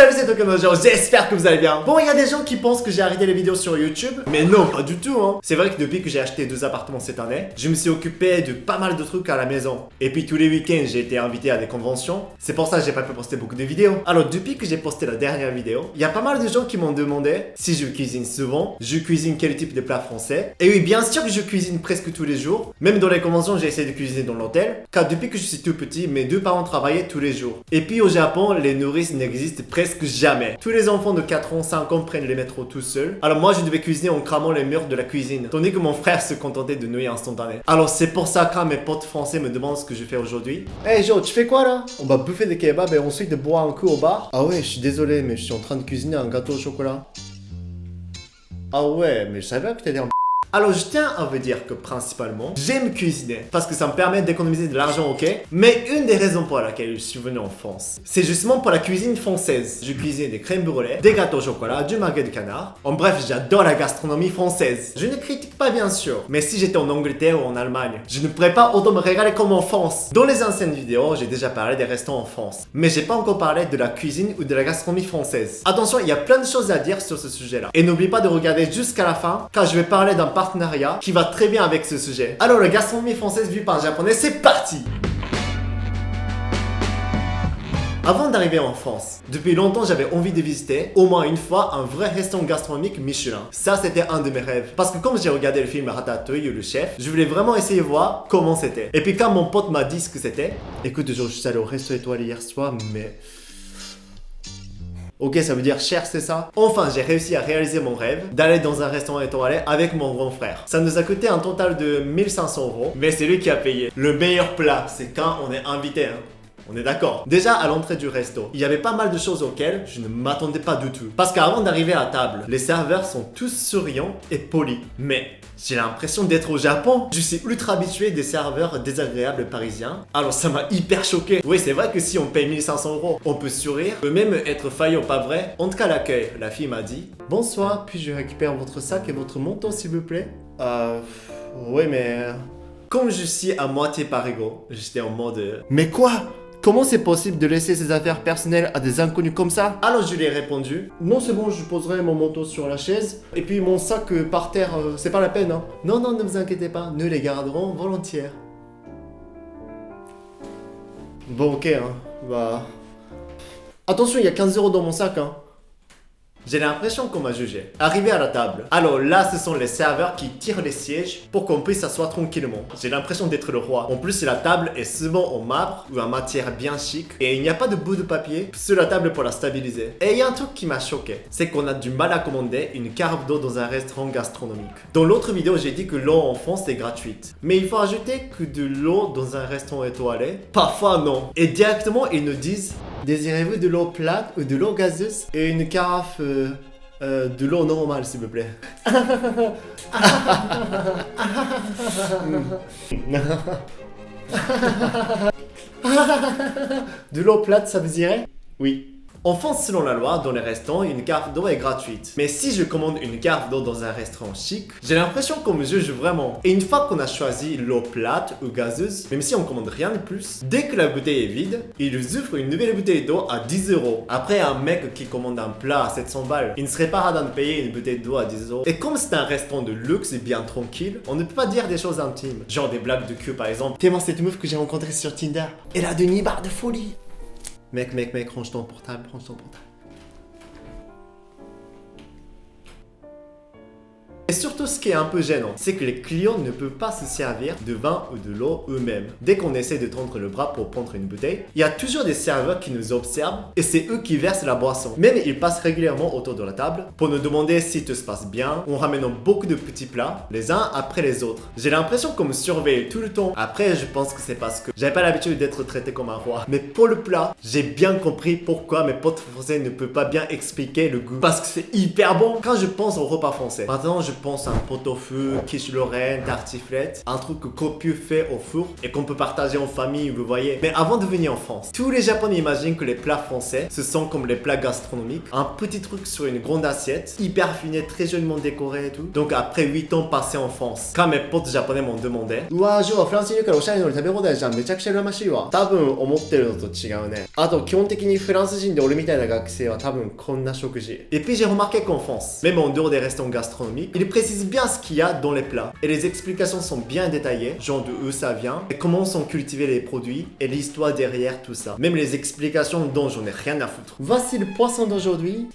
Salut, c'est Tokemojo, j'espère que vous allez bien. Bon, il y a des gens qui pensent que j'ai arrêté les vidéos sur YouTube, mais non, pas du tout hein. C'est vrai que depuis que j'ai acheté 2 appartements cette année, je me suis occupé de pas mal de trucs à la maison. Et puis tous les week-ends, j'ai été invité à des conventions. C'est pour ça que j'ai pas pu poster beaucoup de vidéos. Alors depuis que j'ai posté la dernière vidéo, il y a pas mal de gens qui m'ont demandé si je cuisine souvent, je cuisine quel type de plat français. Et oui, bien sûr que je cuisine presque tous les jours. Même dans les conventions, j'ai essayé de cuisiner dans l'hôtel, car depuis que je suis tout petit, mes 2 parents travaillaient tous les jours. Et puis au Japon, les nourrices n'existent presque jamais. Tous les enfants de 4 ans, 5 ans prennent les métros tout seuls. Alors moi, je devais cuisiner en cramant les murs de la cuisine, tandis que mon frère se contentait de nouilles instantanées. Alors c'est pour ça que quand mes potes français me demandent ce que je fais aujourd'hui. Hey Joe, tu fais quoi là? On va bouffer des kebabs et ensuite boire un coup au bar. Ah ouais, je suis désolé, mais je suis en train de cuisiner un gâteau au chocolat. Ah ouais, mais je savais pas que t'étais en... Alors je tiens à vous dire que principalement, j'aime cuisiner parce que ça me permet d'économiser de l'argent, ok? Mais une des raisons pour laquelle je suis venu en France, c'est justement pour la cuisine française. Je cuisine des crèmes brûlées, des gâteaux au chocolat, du magret de canard. En bref, j'adore la gastronomie française. Je ne critique pas bien sûr, mais si j'étais en Angleterre ou en Allemagne, je ne pourrais pas autant me régaler comme en France. Dans les anciennes vidéos, j'ai déjà parlé des restaurants en France, mais j'ai pas encore parlé de la cuisine ou de la gastronomie française. Attention, il y a plein de choses à dire sur ce sujet-là. Et n'oublie pas de regarder jusqu'à la fin, car je vais parler d'un partenariat qui va très bien avec ce sujet. Alors la gastronomie française vue par un japonais, c'est parti! Avant d'arriver en France, depuis longtemps j'avais envie de visiter au moins une fois un vrai restaurant gastronomique Michelin. Ça c'était un de mes rêves. Parce que comme j'ai regardé le film Ratatouille ou le chef, je voulais vraiment essayer de voir comment c'était. Et puis quand mon pote m'a dit ce que c'était, écoute, je suis allé au resto étoilé hier soir, mais... Ok, ça veut dire cher, c'est ça? Enfin, j'ai réussi à réaliser mon rêve d'aller dans un restaurant étoilé avec mon grand frère. Ça nous a coûté un total de 1500 €, mais c'est lui qui a payé. Le meilleur plat, c'est quand on est invité, hein. On est d'accord. Déjà, à l'entrée du resto, il y avait pas mal de choses auxquelles je ne m'attendais pas du tout. Parce qu'avant d'arriver à table, les serveurs sont tous souriants et polis. Mais j'ai l'impression d'être au Japon. Je suis ultra habitué des serveurs désagréables parisiens. Alors ça m'a hyper choqué. Oui, c'est vrai que si on paye 1500 €, on peut sourire, peut même être faillant, pas vrai? En tout cas, l'accueil, la fille m'a dit: bonsoir, puis-je récupérer votre sac et votre manteau s'il vous plaît? Oui, mais... Comme je suis à moitié parigo, j'étais en mode... Mais quoi? Comment c'est possible de laisser ses affaires personnelles à des inconnus comme ça? Alors je lui ai répondu: non, c'est bon, je poserai mon manteau sur la chaise. Et puis mon sac par terre, c'est pas la peine, hein. Non, non, ne vous inquiétez pas, nous les garderons volontiers. Bon, ok, hein, bah... Attention, il y a 15 € dans mon sac, hein. J'ai l'impression qu'on m'a jugé. Arrivé à la table. Alors là, ce sont les serveurs qui tirent les sièges pour qu'on puisse s'asseoir tranquillement. J'ai l'impression d'être le roi. En plus, la table est souvent en marbre ou en matière bien chic. Et il n'y a pas de bout de papier sur la table pour la stabiliser. Et il y a un truc qui m'a choqué. C'est qu'on a du mal à commander une carafe d'eau dans un restaurant gastronomique. Dans l'autre vidéo, j'ai dit que l'eau en France est gratuite. Mais il faut ajouter que de l'eau dans un restaurant étoilé, parfois non. Et directement, ils nous disent: désirez-vous de l'eau plate ou de l'eau gazeuse? Et une carafe de l'eau normale, s'il vous plaît. De l'eau plate, ça vous dirait? Oui. En France, selon la loi, dans les restaurants, une carafe d'eau est gratuite. Mais si je commande une carafe d'eau dans un restaurant chic, j'ai l'impression qu'on me juge vraiment. Et une fois qu'on a choisi l'eau plate ou gazeuse, même si on commande rien de plus, dès que la bouteille est vide, ils nous offrent une nouvelle bouteille d'eau à 10 €. Après, un mec qui commande un plat à 700 balles, il ne serait pas radin de payer une bouteille d'eau à 10 €. Et comme c'est un restaurant de luxe et bien tranquille, on ne peut pas dire des choses intimes. Genre des blagues de cul par exemple. T'es moi cette meuf que j'ai rencontrée sur Tinder. Elle a de nibards de folie. Mec, range ton portable, range ton portable. Et surtout, ce qui est un peu gênant, c'est que les clients ne peuvent pas se servir de vin ou de l'eau eux-mêmes. Dès qu'on essaie de tendre le bras pour prendre une bouteille, il y a toujours des serveurs qui nous observent et c'est eux qui versent la boisson. Même ils passent régulièrement autour de la table pour nous demander si tout se passe bien, en ramenant beaucoup de petits plats, les uns après les autres. J'ai l'impression qu'on me surveille tout le temps. Après, je pense que c'est parce que j'avais pas l'habitude d'être traité comme un roi. Mais pour le plat, j'ai bien compris pourquoi mes potes français ne peuvent pas bien expliquer le goût. Parce que c'est hyper bon. Quand je pense au repas français, maintenant je pense pense à un pot-au-feu, quiche Lorraine, tartiflette, un truc copieux fait au four et qu'on peut partager en famille, vous voyez. Mais avant de venir en France, tous les Japonais imaginent que les plats français, ce sont comme les plats gastronomiques, un petit truc sur une grande assiette, hyper finé, très joliment décoré et tout. Donc après 8 ans passés en France, quand mes potes japonais m'ont demandé, Ouah, Joe, Franceにいるからおしゃれなのに食べ放題じゃん、めちゃくちゃ羨ましいわ。多分思ってるのと違うね。あと基本的にフランス人で俺みたいな学生は多分こんな食事。Et puis j'ai remarqué qu'en France, même en dehors des restaurants gastronomiques, ils précisent bien ce qu'il y a dans les plats. Et les explications sont bien détaillées, genre de où ça vient, et comment sont cultivés les produits, et l'histoire derrière tout ça. Même les explications dont j'en ai rien à foutre. Voici le poisson d'aujourd'hui.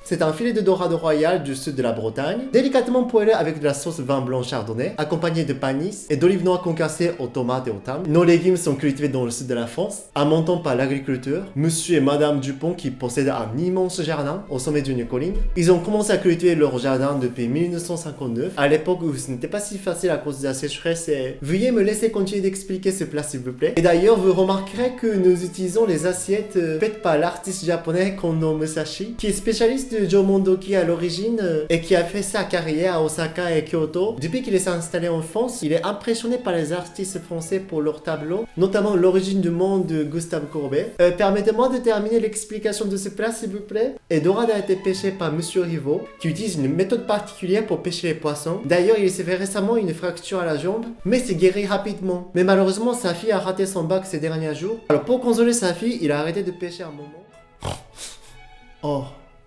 C'est un filet de dorade royal du sud de la Bretagne, délicatement poêlé avec de la sauce vin blanc chardonnay, accompagné de panis et d'olives noires concassées aux tomates et aux thym. Nos légumes sont cultivés dans le sud de la France, à montant par l'agriculteur, monsieur et madame Dupont qui possèdent un immense jardin au sommet d'une colline. Ils ont commencé à cultiver leur jardin depuis 1959, à l'époque où ce n'était pas si facile à cause de la sécheresse et... Veuillez me laisser continuer d'expliquer ce plat s'il vous plaît. Et d'ailleurs, vous remarquerez que nous utilisons les assiettes faites par l'artiste japonais Kondo Musashi, qui est spécialiste de Joe Mondoki à l'origine et qui a fait sa carrière à Osaka et Kyoto. Depuis qu'il s'est installé en France, il est impressionné par les artistes français pour leurs tableaux, notamment L'origine du monde de Gustave Courbet. Permettez-moi de terminer l'explication de ce plat s'il vous plaît. Et dorade a été pêché par Monsieur Rivaud, qui utilise une méthode particulière pour pêcher les poissons. D'ailleurs, il s'est fait récemment une fracture à la jambe, mais c'est guéri rapidement. Mais malheureusement, sa fille a raté son bac ces derniers jours. Alors pour consoler sa fille, il a arrêté de pêcher un moment.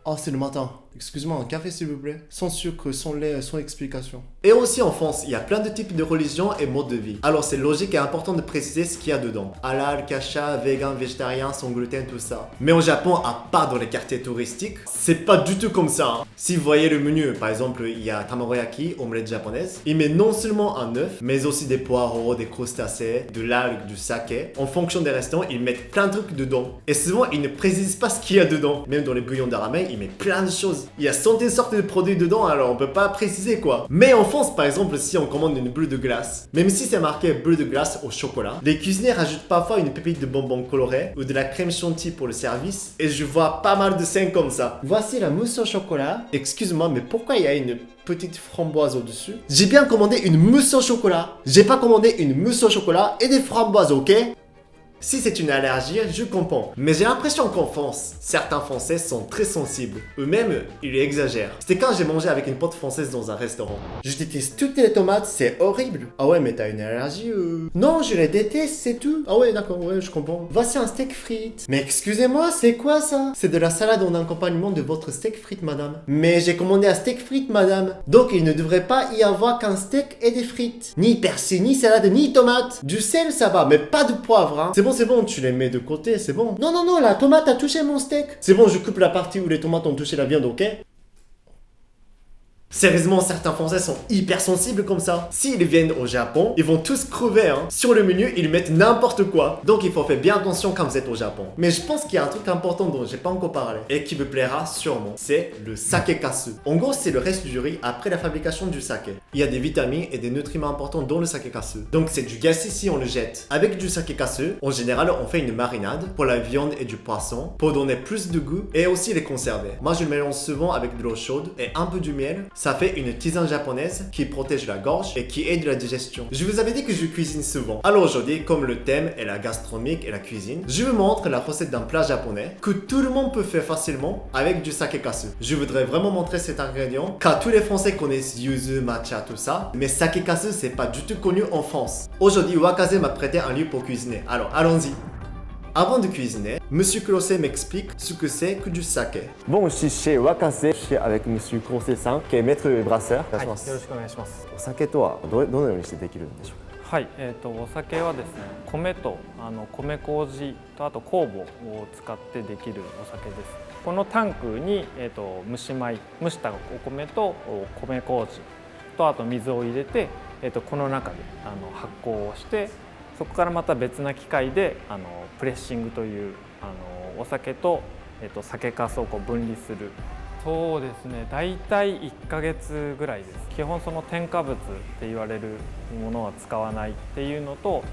Oh, c'est le matin. Excuse-moi, un café s'il vous plaît. Sans sucre, sans lait, sans explication. Et aussi en France, il y a plein de types de religions et modes de vie. Alors c'est logique et important de préciser ce qu'il y a dedans. Halal, kasha, vegan, végétarien, sans gluten, tout ça. Mais au Japon, à part dans les quartiers touristiques, c'est pas du tout comme ça. Hein. Si vous voyez le menu, par exemple, il y a tamagoyaki, omelette japonaise. Il met non seulement un œuf, mais aussi des poireaux, des crustacés, de l'algue, du saké. En fonction des restaurants, ils mettent plein de trucs dedans. Et souvent, ils ne précisent pas ce qu'il y a dedans. Même dans les bouillons de ramen, ils mettent plein de choses. Il y a centaines de sortes de produits dedans, alors on peut pas préciser quoi. Mais en France, par exemple, si on commande une boule de glace, même si c'est marqué boule de glace au chocolat, les cuisiniers rajoutent parfois une pépite de bonbons colorés ou de la crème chantilly pour le service. Et je vois pas mal de scènes comme ça. Voici la mousse au chocolat. Excuse-moi, mais pourquoi il y a une petite framboise au-dessus? J'ai bien commandé une mousse au chocolat. J'ai pas commandé une mousse au chocolat et des framboises, ok? Si c'est une allergie, je comprends. Mais j'ai l'impression qu'en France, certains Français sont très sensibles. Eux-mêmes, ils exagèrent. C'était quand j'ai mangé avec une pote française dans un restaurant. Je déteste toutes les tomates, c'est horrible. Ah ouais, mais t'as une allergie Non, je les déteste, c'est tout. Ah ouais, d'accord, ouais, je comprends. Voici un steak frites. Mais excusez-moi, c'est quoi ça? C'est de la salade en accompagnement de votre steak frites, madame. Mais j'ai commandé un steak frites, madame. Donc il ne devrait pas y avoir qu'un steak et des frites. Ni persil, ni salade, ni tomate. Du sel, ça va, mais pas de poivre, hein. C'est bon, tu les mets de côté, c'est bon. Non, non, non, la tomate a touché mon steak. C'est bon, je coupe la partie où les tomates ont touché la viande, ok? Sérieusement, certains Français sont hyper sensibles comme ça. S'ils viennent au Japon, ils vont tous crever, hein. Sur le menu, ils mettent n'importe quoi. Donc il faut faire bien attention quand vous êtes au Japon. Mais je pense qu'il y a un truc important dont j'ai pas encore parlé et qui vous plaira sûrement. C'est le sakekasu. En gros, c'est le reste du riz après la fabrication du saké. Il y a des vitamines et des nutriments importants dans le sakekasu. Donc c'est du gâchis si on le jette. Avec du sakekasu, en général, on fait une marinade pour la viande et du poisson pour donner plus de goût et aussi les conserver. Moi, je le mélange souvent avec de l'eau chaude et un peu du miel. Ça fait une tisane japonaise qui protège la gorge et qui aide la digestion. Je vous avais dit que je cuisine souvent. Alors aujourd'hui, comme le thème est la gastronomique et la cuisine, je vous montre la recette d'un plat japonais que tout le monde peut faire facilement avec du sakekasu. Je voudrais vraiment montrer cet ingrédient car tous les Français connaissent yuzu, matcha, tout ça, mais sakekasu c'est pas du tout connu en France. Aujourd'hui, Wakaze m'a prêté un livre pour cuisiner. Alors allons-y. Avant de cuisiner, Monsieur Kurose m'explique ce que c'est que du saké. Bon, je suis chez Wakaze, je suis avec Monsieur Kurose-san, qui est maître brasseur. はい、よろしくお願いします。お酒とはどのようにしてできるんでしょうか。はい、お酒はですね、米と米麹とあと酵母を使ってできるお酒です。このタンクに蒸し米、蒸したお米と米麹とあと水を入れて、この中で発酵をして。そこからまた別な機械でプレッシングというお酒と、酒粕を分離する。そうですね、大体1ヶ月ぐらいです。基本その添加物って言われるものは使わないっていうのと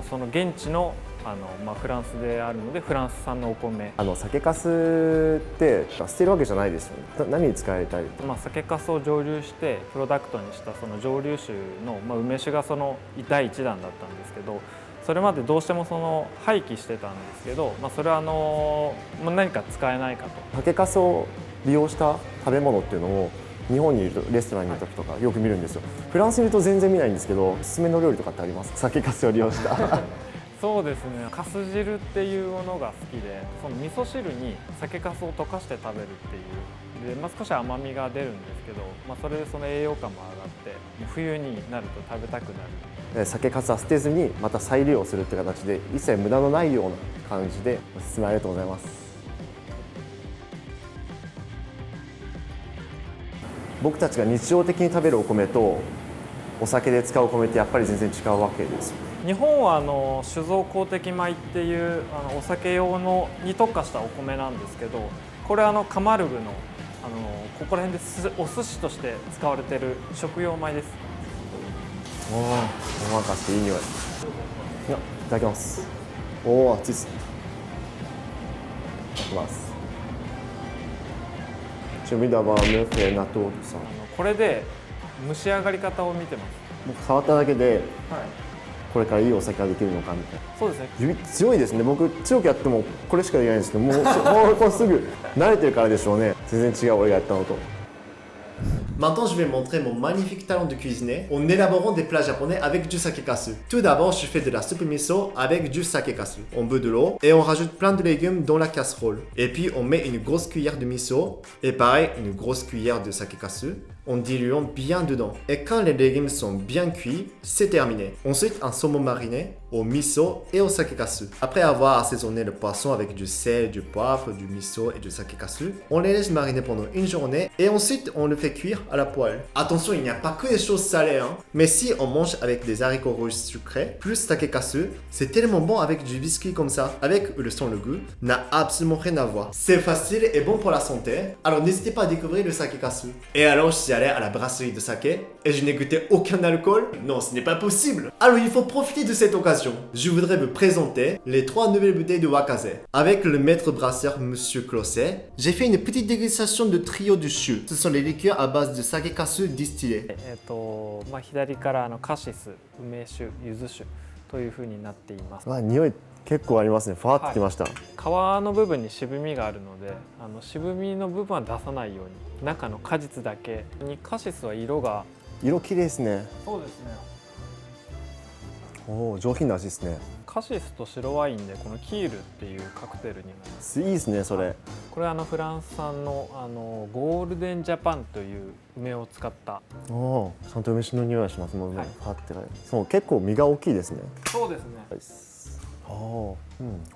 その現地のフランスであるのでフランス産のお米、酒粕って捨てるわけじゃないですよね。何に使われたりとか。酒粕を蒸留してプロダクトにしたその蒸留酒の、梅酒がその第一弾だったんですけど、それまでどうしてもその廃棄してたんですけど、それは何か使えないかと。酒粕を利用した食べ物っていうのを日本にいるとレストランにいる時とかよく見るんですよ。フランスにいると全然見ないんですけど、おすすめの料理とかってあります？酒粕を利用したそうですね、かす汁っていうものが好きで、その味噌汁に酒粕を溶かして食べるっていうで、少し甘みが出るんですけど、それでその栄養価も上がって冬になると食べたくなる。酒粕は捨てずにまた再利用するって形で一切無駄のないような感じでおすすめありがとうございます。僕たちが日常的に食べるお米とお酒で使うお米ってやっぱり全然違うわけですよね。日本は酒造公的米っていうお酒用のに特化したお米なんですけど、これカマルグのここら辺でお寿司として使われている食用米です。おお、なんかしていい匂い。いただきます。おお、熱いですね。いただきます。Je vais d'avoir un œuf et natto tout ça。これで蒸し上がり方を見てます。僕触っただけで、はい、これからいいお酒ができるのかみたいな。そうですね。指強いですね。僕強くやってもこれしかできないんですけど、もうすぐ慣れてるからでしょうね。全然違う俺がやったのと。Maintenant, je vais montrer mon magnifique talent de cuisiner en élaborant des plats japonais avec du sakekasu. Tout d'abord, je fais de la soupe miso avec du sakekasu. On bout de l'eau et on rajoute plein de légumes dans la casserole. Et puis, on met une grosse cuillère de miso et pareil, une grosse cuillère de sakekasu en diluant bien dedans. Et quand les légumes sont bien cuits, c'est terminé. Ensuite, un saumon mariné au miso et au sakekasu. Après avoir assaisonné le poisson avec du sel, du poivre, du miso et du sakekasu, on les laisse mariner pendant une journée et ensuite on le fait cuire à la poêle. Attention, il n'y a pas que des choses salées, hein. Mais si on mange avec des haricots rouges sucrés, plus sakekasu, c'est tellement bon avec du biscuit comme ça, avec ou sans le goût, n'a absolument rien à voir. C'est facile et bon pour la santé, alors n'hésitez pas à découvrir le sakekasu. Et alors, je suis allé à la brasserie de saké et je n'ai goûté aucun alcool. Non, ce n'est pas possible. Alors, il faut profiter de cette occasion. Je voudrais vous présenter les 3 nouvelles bouteilles de Wakaze. Avec le maître brasseur Monsieur Closset, j'ai fait une petite dégustation de trio du Shu. Ce sont les liqueurs à base de sakekasu distillé. 左からカシス、梅酒、柚子酒という風になっています。匂い結構ありますね。ファーってきました。皮の部分に渋みがあるので、渋みの部分は出さないように、中の果実だけに。カシスは色綺麗ですね。そうですね。おお、上品な味ですね。カシスと白ワインでこのキールっていうカクテルになります。いいですね、それ。これはフランス産のゴールデンジャパンという梅を使った。おお、ちゃんと梅酒の匂いがします。もう、はい、ファってそう、結構身が大きいですね。そうですね。ああ、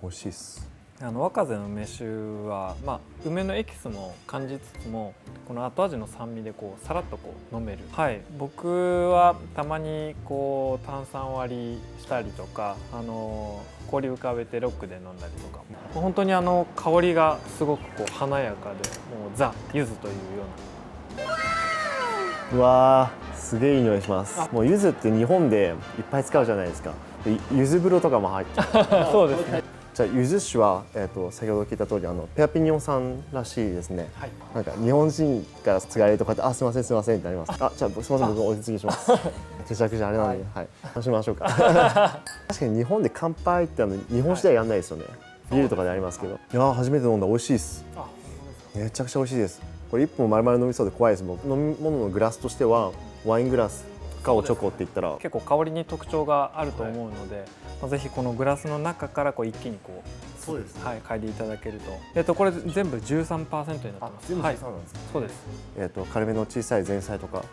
美味しいです。若瀬の梅酒は、梅のエキスも感じつつも、この後味の酸味でさらっと飲める。はい、僕はたまに炭酸割りしたりとか、氷浮かべてロックで飲んだりとか、本当に香りがすごく華やかで、もうザ・柚子というような。うわー、すげえいい匂いします。もう柚子って日本でいっぱい使うじゃないですか。柚子風呂とかも入ってそうですね。じゃあ柚子酒は、先ほど聞いた通りペアピニョンさんらしいですね。はい、なんか日本人から継がれるとかって、すみませんすみませんってなります。じゃあすみません、僕お次します。手酌じゃあれなんで、はい、楽しみましょうか。確かに日本で乾杯って日本酒ではやんないですよね。ビールとかでありますけど。いや初めて飲んだ。美味しいです。めちゃくちゃ美味しいです。これ1本丸々飲みそうで怖いです。僕飲み物のグラスとしてはワイングラスカオチョコって言ったら結構香りに特徴があると思うので、ぜひこのグラスの中から一気にそうですね、はい、嗅いでいただけると。これ全部 13% になってます。全部13なんですか？そうです。軽めの小さい前菜とか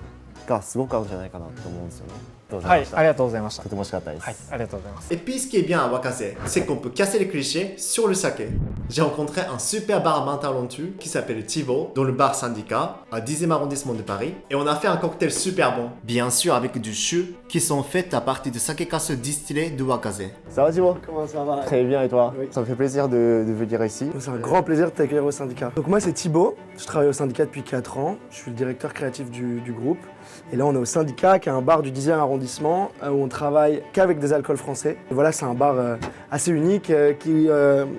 がすごく合うんじゃないかなと思うんですよね。はい、ありがとうございました。とても美味しかったです。はい、ありがとうございます。Et puis ce qui est bien à Wakaze, c'est qu'on peut casser les clichés sur le saké. J'ai rencontré un super barman talentueux qui s'appelle Thibaut dans le bar Syndicat, à 10e arrondissement de Paris, et on a fait un cocktail super bon, bien sûr avec du chou qui sont faits à partir de sakekasu distillé de Wakaze. Ça va Thibaut? Comment ça va? Très bien, et toi? Oui. Ça me fait plaisir de venir ici. C'est un grand plaisir de t'accueillir au syndicat. Donc moi c'est Thibaut, je travaille au syndicat depuis 4 ans, je suis le directeur créatif du groupe. Et là on est au syndicat qui est un bar du 10e arrondissement arrondissement où on travaille qu'avec des alcools français. Et voilà, c'est un bar assez unique qui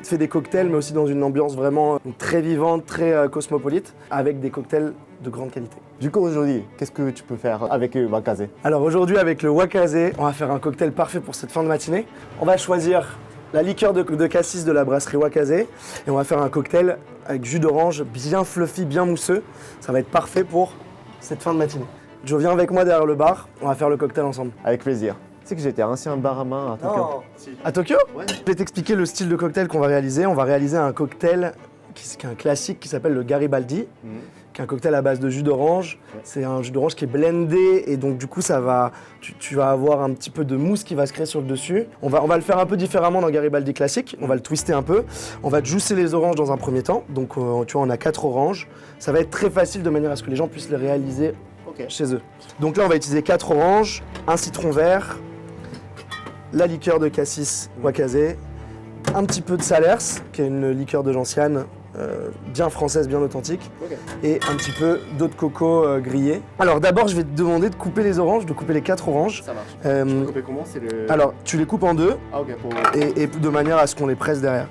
fait des cocktails, mais aussi dans une ambiance vraiment très vivante, très cosmopolite, avec des cocktails de grande qualité. Du coup, aujourd'hui, qu'est-ce que tu peux faire avec Wakaze? Alors aujourd'hui, avec le Wakaze, on va faire un cocktail parfait pour cette fin de matinée. On va choisir la liqueur de cassis de la brasserie Wakaze et on va faire un cocktail avec jus d'orange bien fluffy, bien mousseux. Ça va être parfait pour cette fin de matinée. Joe, viens avec moi derrière le bar, on va faire le cocktail ensemble. Avec plaisir. Tu sais que j'étais ancien barman à Tokyo. À Tokyo? Ouais. Je vais t'expliquer le style de cocktail qu'on va réaliser. On va réaliser un cocktail qui est un classique qui s'appelle le Garibaldi, qui est un cocktail à base de jus d'orange. C'est un jus d'orange qui est blendé et donc du coup tu vas avoir un petit peu de mousse qui va se créer sur le dessus. On va le faire un peu différemment dans Garibaldi classique. On va le twister un peu. On va juicer les oranges dans un premier temps. Donc tu vois, on a 4 oranges. Ça va être très facile de manière à ce que les gens puissent les réaliser chez eux. Donc là, on va utiliser 4 oranges, un citron vert, la liqueur de cassis Wakaze, un petit peu de Salers, qui est une liqueur de gentiane bien française, bien authentique, et un petit peu d'eau de coco grillée. Alors d'abord, je vais te demander de couper les oranges, de couper les 4 oranges. Ça marche. Tu peux couper comment? Alors, tu les coupes en 2, Ah, ok, et de manière à ce qu'on les presse derrière.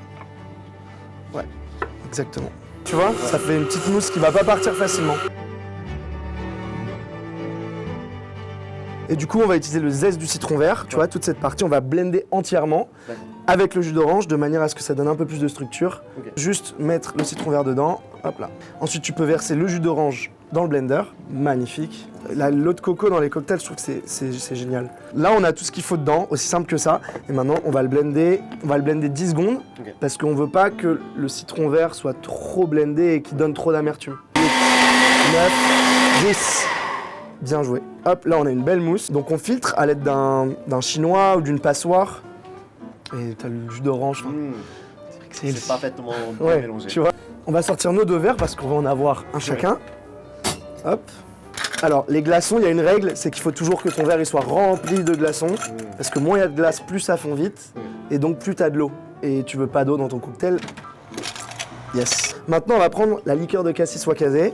Ouais, exactement. Tu vois, ça fait une petite mousse qui va pas partir facilement. Et du coup, on va utiliser le zeste du citron vert, tu vois, toute cette partie, on va blender entièrement avec le jus d'orange de manière à ce que ça donne un peu plus de structure. Juste mettre le citron vert dedans, hop là. Ensuite, tu peux verser le jus d'orange dans le blender, magnifique. L'eau de coco dans les cocktails, je trouve que c'est génial. Là, on a tout ce qu'il faut dedans, aussi simple que ça. Et maintenant, on va le blender 10 secondes, parce qu'on veut pas que le citron vert soit trop blendé et qu'il donne trop d'amertume. 9, 10. Bien joué. Hop, là on a une belle mousse. Donc on filtre à l'aide d'un chinois ou d'une passoire. Et t'as le jus d'orange. C'est parfaitement ouais, mélangé. Tu vois. On va sortir nos 2 verres parce qu'on va en avoir un chacun. Hop. Alors les glaçons, il y a une règle, c'est qu'il faut toujours que ton verre il soit rempli de glaçons. Parce que moins il y a de glace, plus ça fond vite. Et donc plus t'as de l'eau. Et tu veux pas d'eau dans ton cocktail. Yes. Maintenant on va prendre la liqueur de cassis Wakaze.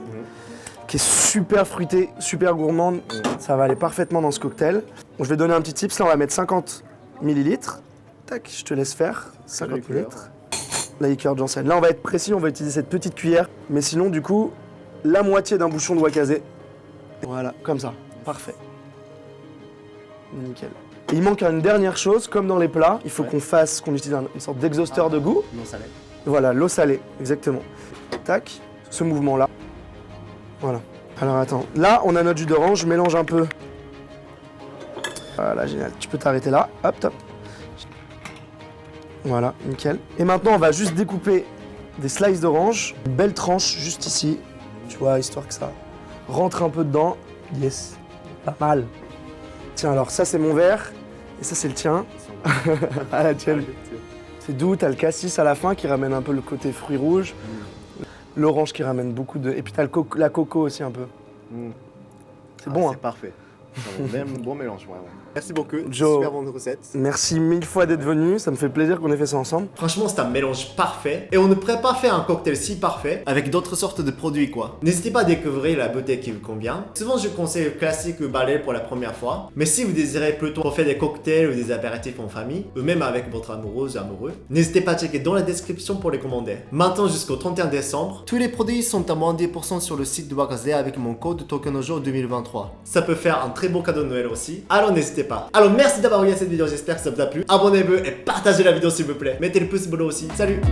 Qui est super fruitée, super gourmande. Ça va aller parfaitement dans ce cocktail. Donc, je vais donner un petit tips. Là, on va mettre 50 ml. Tac, je te laisse faire. 50 ml. La liqueur de gentiane. Là, on va être précis. On va utiliser cette petite cuillère. Mais sinon, du coup, la moitié d'un bouchon de Wakaze. Voilà, comme ça. Parfait. Nickel. Et il manque une dernière chose. Comme dans les plats, il faut qu'on utilise une sorte d'exhausteur de goût. L'eau salée. Voilà, l'eau salée. Exactement. Tac, ce mouvement-là. Voilà. Alors attends, là on a notre jus d'orange, je mélange un peu. Voilà, génial. Tu peux t'arrêter là. Hop, top. Voilà, nickel. Et maintenant on va juste découper des slices d'orange, une belle tranche juste ici. Tu vois, histoire que ça rentre un peu dedans. Yes, pas mal. Tiens, alors ça c'est mon verre et ça c'est le tien. Ah la tienne. C'est doux, t'as le cassis à la fin qui ramène un peu le côté fruits rouges. L'orange qui ramène beaucoup de... Et puis t'as la coco aussi un peu. C'est bon, hein. C'est parfait. C'est un bon mélange, ouais. Merci beaucoup, Joe. super bonne recette. Merci 1000 fois d'être venu, ça me fait plaisir qu'on ait fait ça ensemble. Franchement, c'est un mélange parfait et on ne pourrait pas faire un cocktail si parfait avec d'autres sortes de produits quoi. N'hésitez pas à découvrir la beauté qui vous convient. Souvent, je conseille le classique balai pour la première fois, mais si vous désirez plutôt faire des cocktails ou des apéritifs en famille, ou même avec votre amoureuse ou amoureux, n'hésitez pas à checker dans la description pour les commander. Maintenant, jusqu'au 31 décembre, tous les produits sont à moins 10% sur le site de Wakaze avec mon code TOKENOJO 2023. Ça peut faire un très beau cadeau de Noël aussi, alors n'hésitez pas. Alors merci d'avoir regardé cette vidéo, j'espère que ça vous a plu. Abonnez-vous et partagez la vidéo s'il vous plaît. Mettez le pouce bleu aussi. Salut!